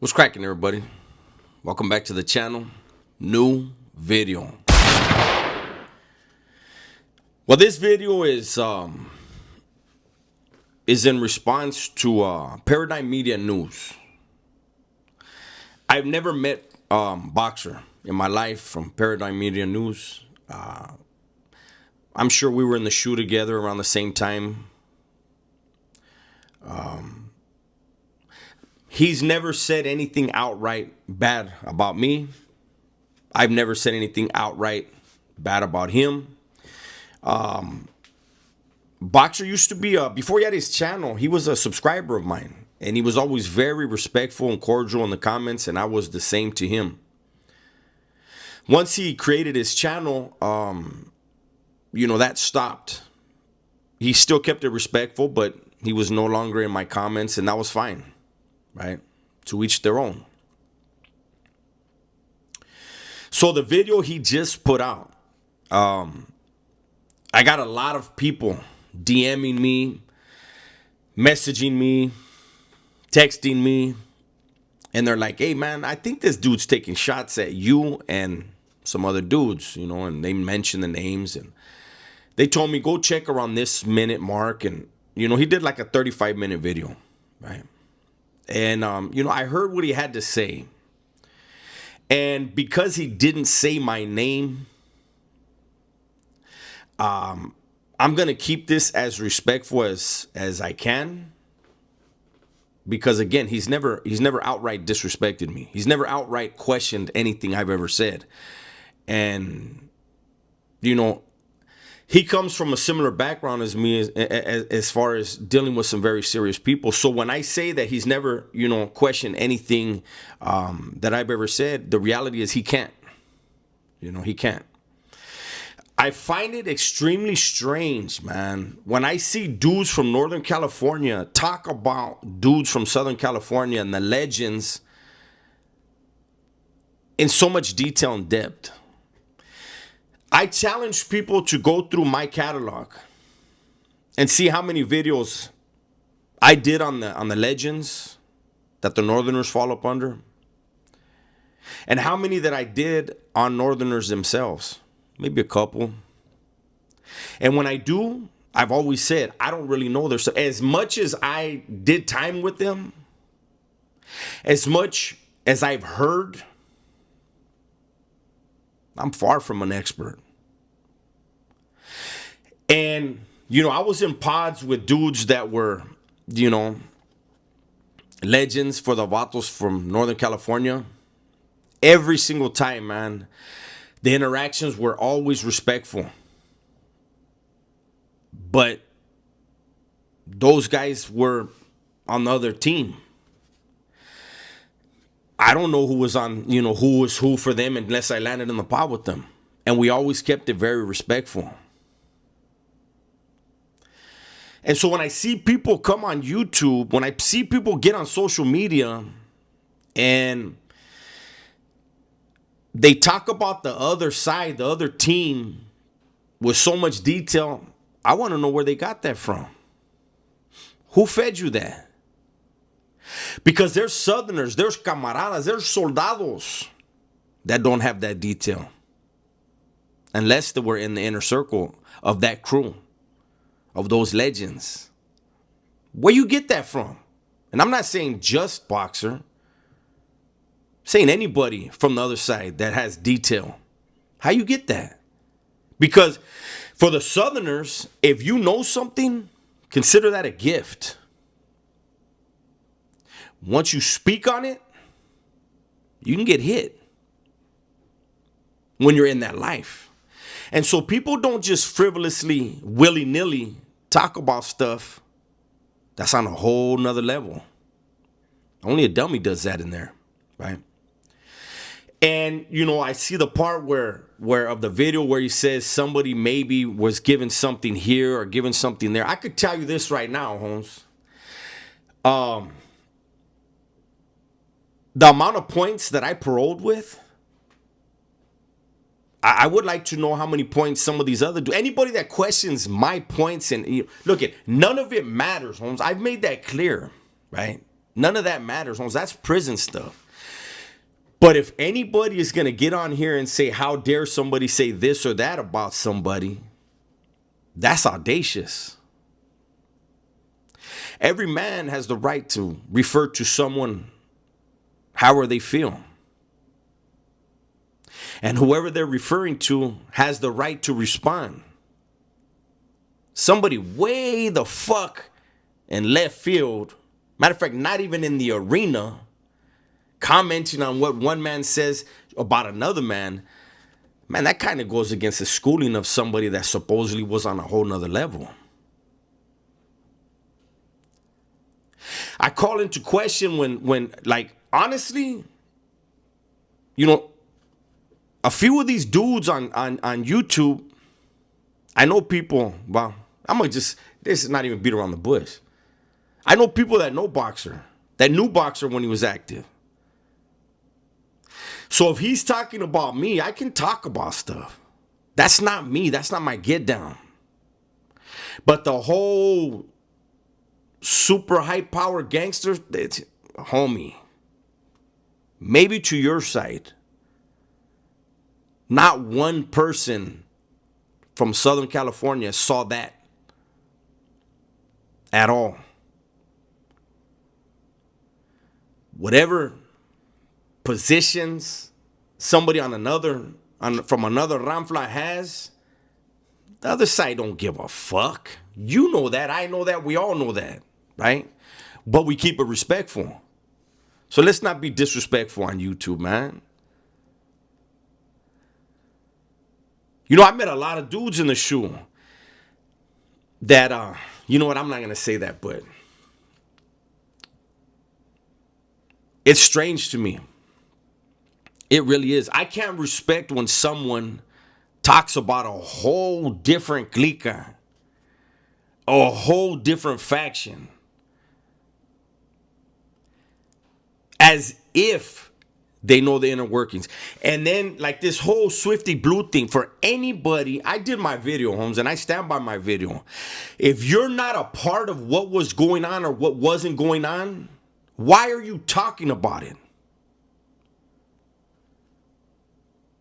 What's cracking, everybody? Welcome back to the channel. New video. Well, this video is in response to Paradigm Media News. I've never met Boxer in my life from Paradigm Media News. I'm sure we were in the shoe together around the same time. He's never said anything outright bad about me. I've never said anything outright bad about him. Boxer used to be, before he had his channel, he was a subscriber of mine. And he was always very respectful and cordial in the comments, and I was the same to him. Once he created his channel, that stopped. He still kept it respectful, but he was no longer in my comments, and that was fine, right? To each their own. So the video he just put out, I got a lot of people DMing me, messaging me, texting me, and they're like, hey man, I think this dude's taking shots at you and some other dudes, and they mentioned the names, and they told me go check around this minute mark, and he did like a 35-minute video, right? And I heard what he had to say, and because he didn't say my name, I'm gonna keep this as respectful as I can, because again, he's never outright disrespected me. He's never outright questioned anything I've ever said. And he comes from a similar background as me as far as dealing with some very serious people. So when I say that he's never questioned anything that I've ever said, the reality is he can't. He can't. I find it extremely strange, man, when I see dudes from Northern California talk about dudes from Southern California and the legends in so much detail and depth. I challenge people to go through my catalog and see how many videos I did on the legends that the Northerners fall up under, and how many that I did on Northerners themselves. Maybe a couple. And when I do, I've always said, I don't really know their stuff. As much as I did time with them, as much as I've heard, I'm far from an expert. And, I was in pods with dudes that were, legends for the Vatos from Northern California. Every single time, man. The interactions were always respectful. But those guys were on the other team. I don't know who was on, who was who for them unless I landed in the pod with them. And we always kept it very respectful. And so when I see people come on YouTube, when I see people get on social media and they talk about the other side, the other team, with so much detail, I want to know where they got that from. Who fed you that? Because there's Southerners, there's camaradas, there's soldados that don't have that detail. Unless they were in the inner circle of that crew, of those legends. Where you get that from? And I'm not saying just Boxer. Saying anybody from the other side that has detail. How you get that? Because for the Southerners, if you know something, consider that a gift. Once you speak on it, you can get hit when you're in that life. And so people don't just frivolously, willy-nilly talk about stuff that's on a whole nother level. Only a dummy does that in there, right? And, I see the part where of the video where he says somebody maybe was given something here or given something there. I could tell you this right now, Holmes. The amount of points that I paroled with, I would like to know how many points some of these other do. Anybody that questions my points, and look, none of it matters, Holmes. I've made that clear, right? None of that matters, Holmes. That's prison stuff. But if anybody is going to get on here and say, how dare somebody say this or that about somebody, that's audacious. Every man has the right to refer to someone however they feel. And whoever they're referring to has the right to respond. Somebody way the fuck in left field, matter of fact, not even in the arena, commenting on what one man says about another man, that kind of goes against the schooling of somebody that supposedly was on a whole nother level. I call into question when like, honestly, a few of these dudes on YouTube, I know people, well, this is not even beat around the bush. I know people that know Boxer, that knew Boxer when he was active. So if he's talking about me, I can talk about stuff. That's not me. That's not my get down. But the whole super high power gangster, it's, homie, maybe to your side, not one person from Southern California saw that at all. Whatever positions somebody from another Ramfla has, the other side don't give a fuck. You know that. I know that. We all know that, right? But we keep it respectful. So let's not be disrespectful on YouTube, man. I met a lot of dudes in the shoe that, you know what, I'm not going to say that, but it's strange to me. It really is. I can't respect when someone talks about a whole different clica, a whole different faction, as if they know the inner workings. And then like this whole Swifty Blue thing, for anybody, I did my video, Holmes, and I stand by my video. If you're not a part of what was going on or what wasn't going on, why are you talking about it?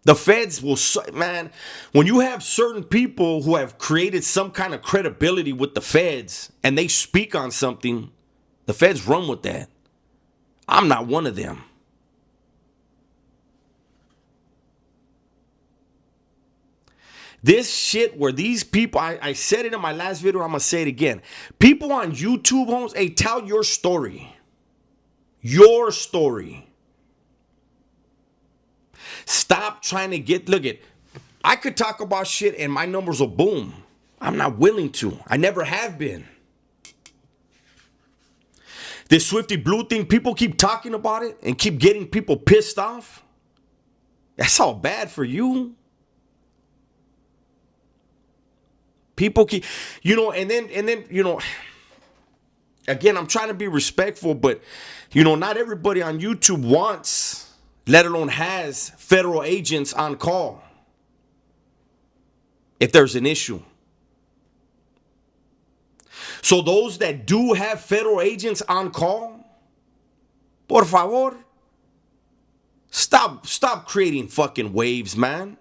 The feds will, man, when you have certain people who have created some kind of credibility with the feds and they speak on something, the feds run with that. I'm not one of them. This shit where these people, I said it in my last video, I'm going to say it again. People on YouTube, Holmes, hey, tell your story. Your story. Stop trying to look at, I could talk about shit and my numbers will boom. I'm not willing to. I never have been. This Swifty Blue thing, people keep talking about it and keep getting people pissed off. That's all bad for you. People keep, and then, again, I'm trying to be respectful, but, not everybody on YouTube wants, let alone has, federal agents on call if there's an issue. So those that do have federal agents on call, por favor, stop creating fucking waves, man.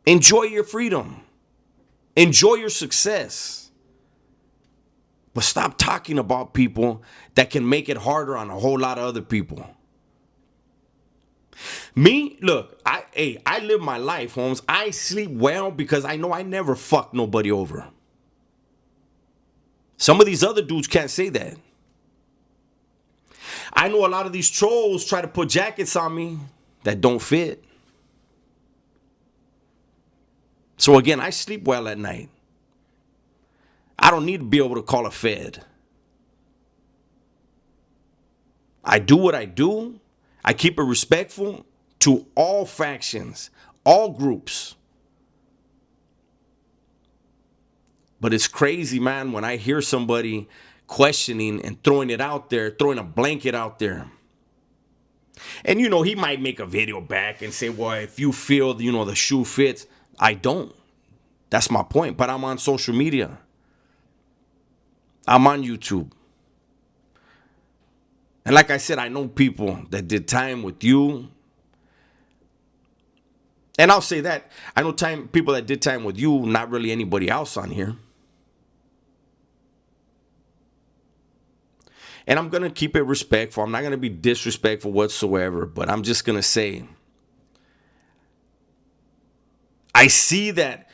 Enjoy your freedom. Enjoy your success. But stop talking about people that can make it harder on a whole lot of other people. Me, look, I live my life, Holmes. I sleep well because I know I never fuck nobody over. Some of these other dudes can't say that. I know a lot of these trolls try to put jackets on me that don't fit. So again, I sleep well at night. I don't need to be able to call a fed. I do what I do. I keep it respectful to all factions, all groups. But it's crazy, man, when I hear somebody questioning and throwing it out there, throwing a blanket out there. And, he might make a video back and say, well, if you feel, the shoe fits. I don't. That's my point. But I'm on social media. I'm on YouTube. And like I said, I know people that did time with you. And I'll say that. I know people that did time with you, not really anybody else on here. And I'm going to keep it respectful. I'm not going to be disrespectful whatsoever. But I'm just going to say, I see that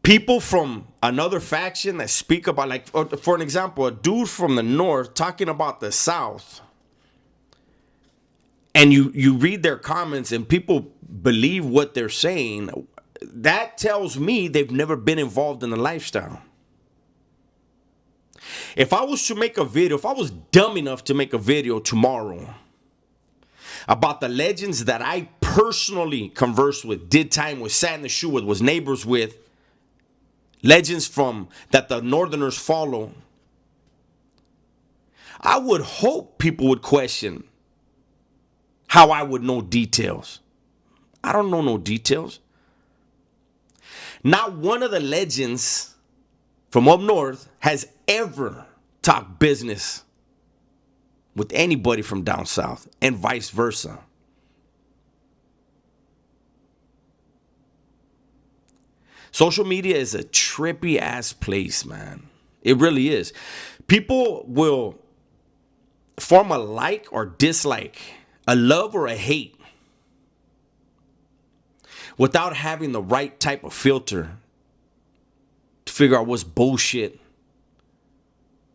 people from another faction that speak about, like, for an example, a dude from the north talking about the south. And you read their comments and people believe what they're saying. That tells me they've never been involved in the lifestyle. If I was to make a video, if I was dumb enough to make a video tomorrow about the legends that I personally conversed with, did time with, sat in the shoe with, was neighbors with, legends from that the Northerners follow, I would hope people would question how I would know details. I don't know no details. Not one of the legends from up north has ever talked business with anybody from down south, and vice versa. Social media is a trippy ass place, man. It really is. People will form a like or dislike, a love or a hate, without having the right type of filter to figure out what's bullshit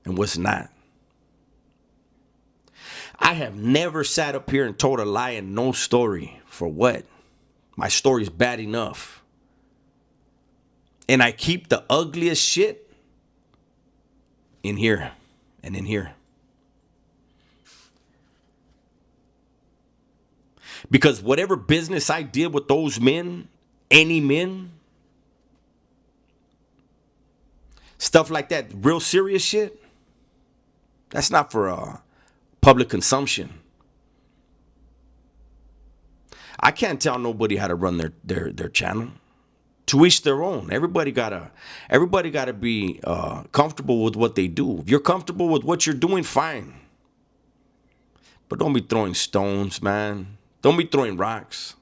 and what's not. I have never sat up here and told a lie in no story. For what? My story's bad enough. And I keep the ugliest shit in here and in here. Because whatever business I did with those men, any men, stuff like that, real serious shit, that's not for public consumption. I can't tell nobody how to run their channel. To each their own. Everybody gotta be comfortable with what they do. If you're comfortable with what you're doing, fine. But don't be throwing stones, man. Don't be throwing rocks.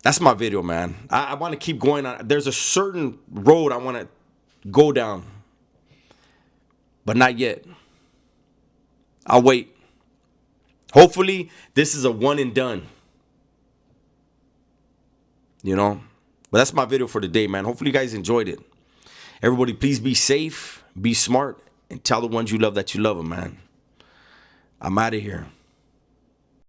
That's my video, man. I want to keep going on. There's a certain road I want to go down, but not yet. I'll wait. Hopefully, this is a one and done. You know? But that's my video for today, man. Hopefully, you guys enjoyed it. Everybody, please be safe, be smart, and tell the ones you love that you love them, man. I'm out of here.